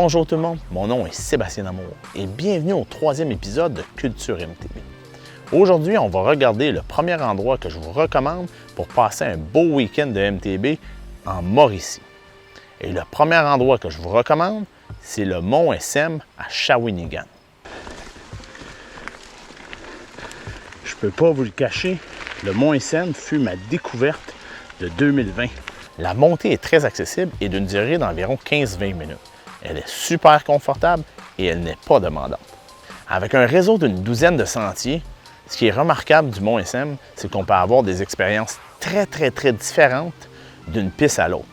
Bonjour tout le monde, mon nom est Sébastien Amour et bienvenue au troisième épisode de Culture MTB. Aujourd'hui, on va regarder le premier endroit que je vous recommande pour passer un beau week-end de MTB en Mauricie. Et le premier endroit que je vous recommande, c'est le Mont SM à Shawinigan. Je peux pas vous le cacher, le Mont SM fut ma découverte de 2020. La montée est très accessible et d'une durée d'environ 15-20 minutes. Elle est super confortable et elle n'est pas demandante. Avec un réseau d'une douzaine de sentiers, ce qui est remarquable du Mont SM, c'est qu'on peut avoir des expériences très différentes d'une piste à l'autre.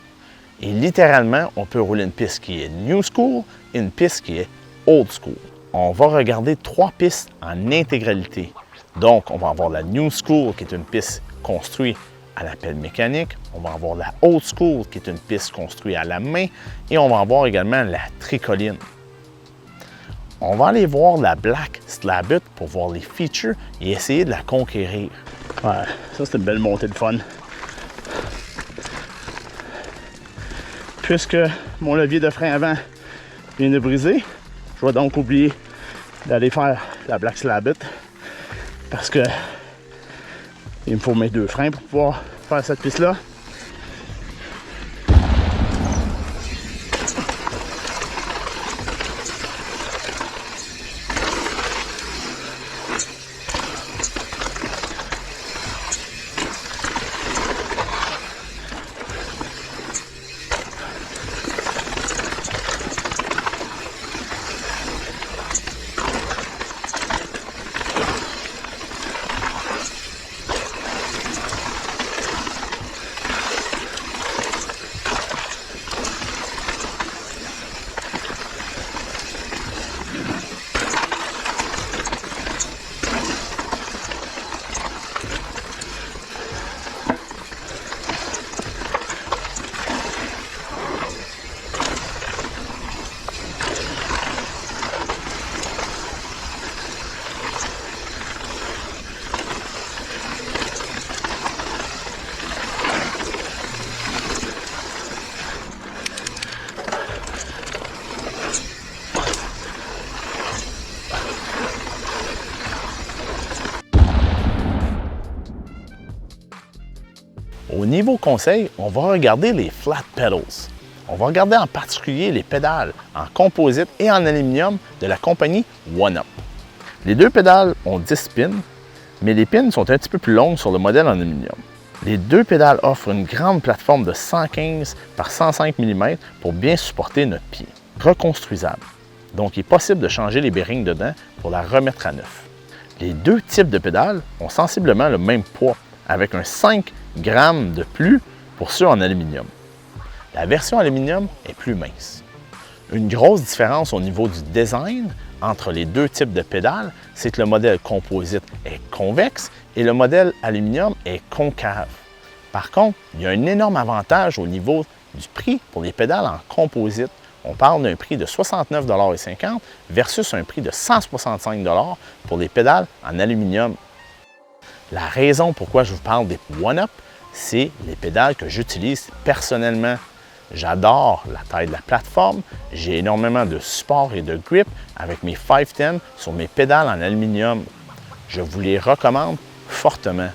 Et littéralement, on peut rouler une piste qui est New School et une piste qui est Old School. On va regarder 3 pistes en intégralité. Donc, on va avoir la New School qui est une piste construite à la pelle mécanique. On va avoir la Old School qui est une piste construite à la main et on va avoir également la tricoline. On va aller voir la Black Slabut pour voir les features et essayer de la conquérir. Ouais, ça c'est une belle montée de fun. Puisque mon levier de frein avant vient de briser, je vais donc oublier d'aller faire la Black Slabut parce que il me faut mes 2 freins pour pouvoir faire cette piste-là. Au niveau conseil, on va regarder les flat pedals. On va regarder en particulier les pédales en composite et en aluminium de la compagnie One-Up. Les 2 pédales ont 10 pins, mais les pins sont un petit peu plus longues sur le modèle en aluminium. Les 2 pédales offrent une grande plateforme de 115 par 105 mm pour bien supporter notre pied. Reconstruisable, donc il est possible de changer les bearings dedans pour la remettre à neuf. Les 2 types de pédales ont sensiblement le même poids, avec un 5 grammes de plus pour ceux en aluminium. La version aluminium est plus mince. Une grosse différence au niveau du design entre les 2 types de pédales, c'est que le modèle composite est convexe et le modèle aluminium est concave. Par contre, il y a un énorme avantage au niveau du prix pour les pédales en composite. On parle d'un prix de 69,50 $ versus un prix de 165 $ pour les pédales en aluminium. La raison pourquoi je vous parle des One-Up, c'est les pédales que j'utilise personnellement. J'adore la taille de la plateforme, j'ai énormément de support et de grip avec mes 510 sur mes pédales en aluminium. Je vous les recommande fortement.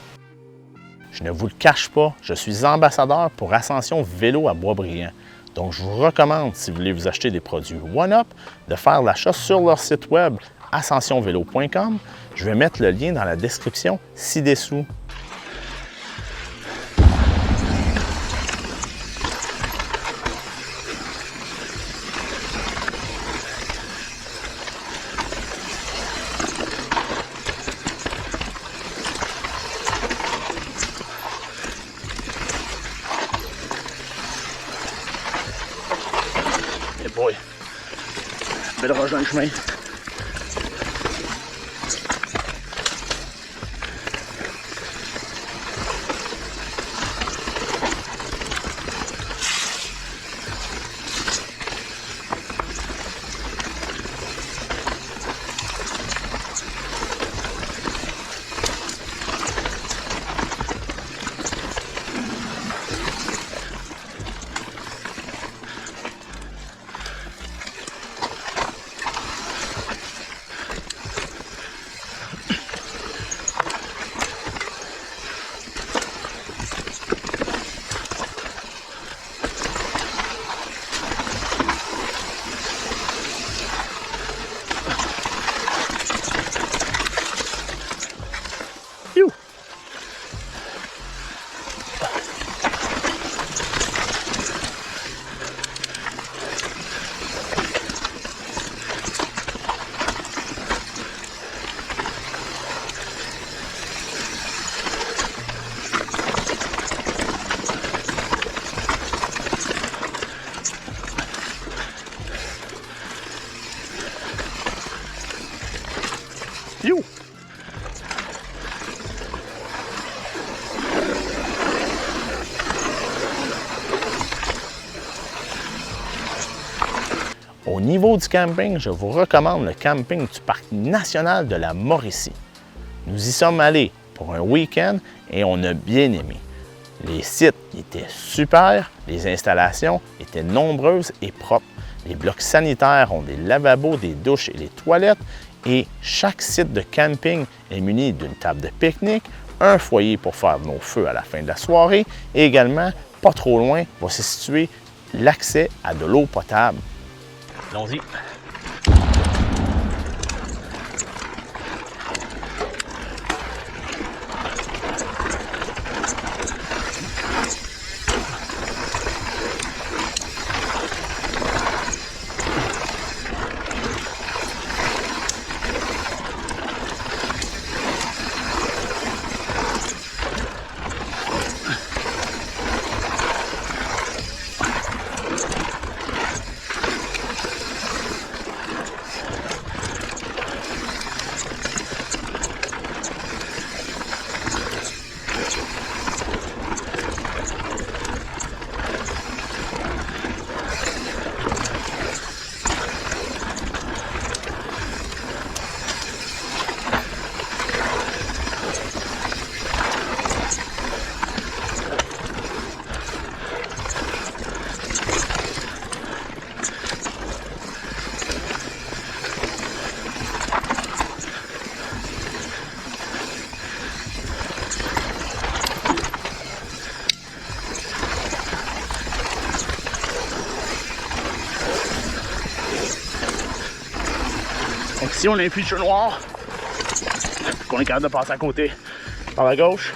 Je ne vous le cache pas, je suis ambassadeur pour Ascension Vélo à Boisbriand. Donc je vous recommande, si vous voulez vous acheter des produits One-Up, de faire l'achat sur leur site web ascensionvélo.com. Je vais mettre le lien dans la description ci-dessous. Et boy, belle roche dans le chemin. Piou! Au niveau du camping, je vous recommande le camping du Parc national de la Mauricie. Nous y sommes allés pour un week-end et on a bien aimé. Les sites étaient super, les installations étaient nombreuses et propres. Les blocs sanitaires ont des lavabos, des douches et des toilettes et chaque site de camping est muni d'une table de pique-nique, un foyer pour faire nos feux à la fin de la soirée et également, pas trop loin, va se situer l'accès à de l'eau potable. Allons-y. Donc ici, on a un feature noir qu'on est capable de passer à côté par la gauche.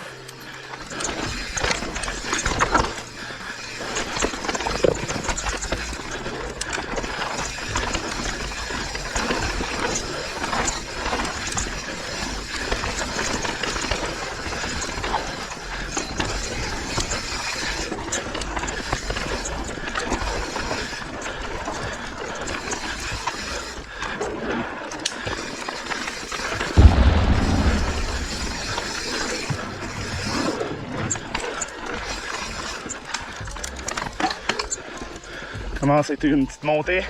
Commence à être une petite montée.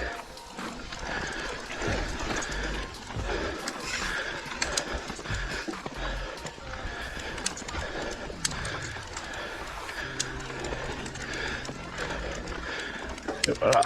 Et voilà.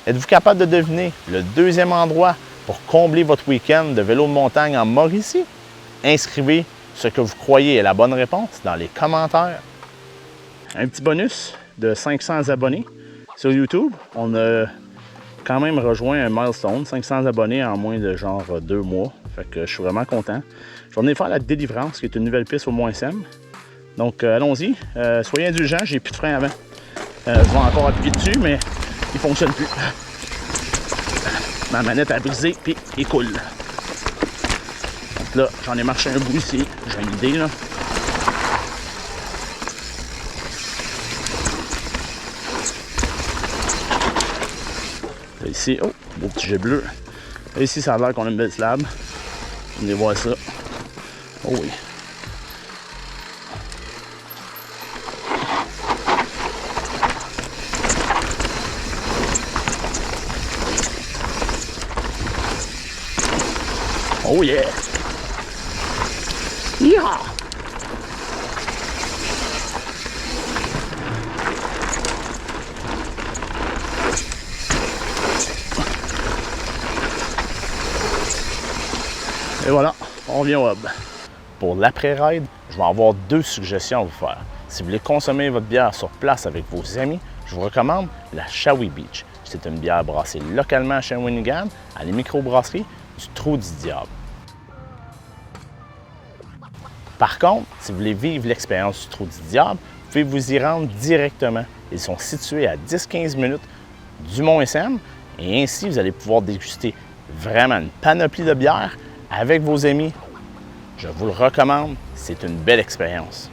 Êtes-vous capable de deviner le deuxième endroit pour combler votre week-end de vélo de montagne en Mauricie? Inscrivez ce que vous croyez est la bonne réponse dans les commentaires. Un petit bonus de 500 abonnés sur YouTube. On a quand même rejoint un milestone, 500 abonnés en moins de genre 2 mois. Fait que je suis vraiment content. Je vais venir faire la délivrance, qui est une nouvelle piste au Mont-SM. Donc allons-y, soyez indulgents, j'ai plus de frein avant. Je vais encore appuyer dessus, mais il ne fonctionne plus. Ma manette a brisé puis il coule. Donc là, j'en ai marché un bout ici. J'ai une idée, là. Là, ici, oh, beau petit jet bleu. Là, ici, ça a l'air qu'on a une belle slab. Venez voir ça. Oh oui. Oh yeah! Yeehaw! Et voilà, on revient au hub. Pour l'après-ride, je vais avoir deux suggestions à vous faire. Si vous voulez consommer votre bière sur place avec vos amis, je vous recommande la Shawi Beach. C'est une bière brassée localement à Shawinigan, à la microbrasserie du Trou du Diable. Par contre, si vous voulez vivre l'expérience du Trou du Diable, vous pouvez vous y rendre directement. Ils sont situés à 10-15 minutes du Mont-SM et ainsi vous allez pouvoir déguster vraiment une panoplie de bières avec vos amis. Je vous le recommande, c'est une belle expérience.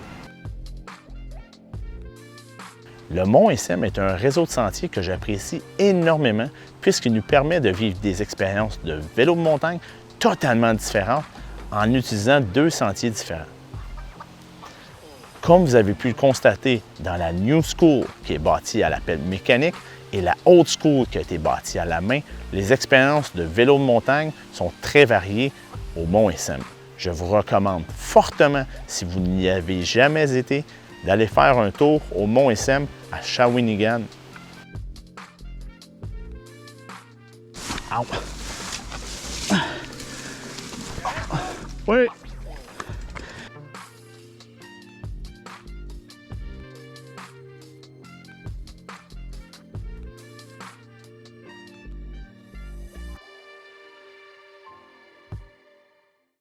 Le Mont-SM est un réseau de sentiers que j'apprécie énormément puisqu'il nous permet de vivre des expériences de vélo de montagne totalement différentes en utilisant deux sentiers différents. Comme vous avez pu le constater dans la New School qui est bâtie à la pelle mécanique et la Old School qui a été bâtie à la main, les expériences de vélo de montagne sont très variées au Mont-SM. Je vous recommande fortement, si vous n'y avez jamais été, d'aller faire un tour au Mont-SM à Shawinigan. Au. Oui.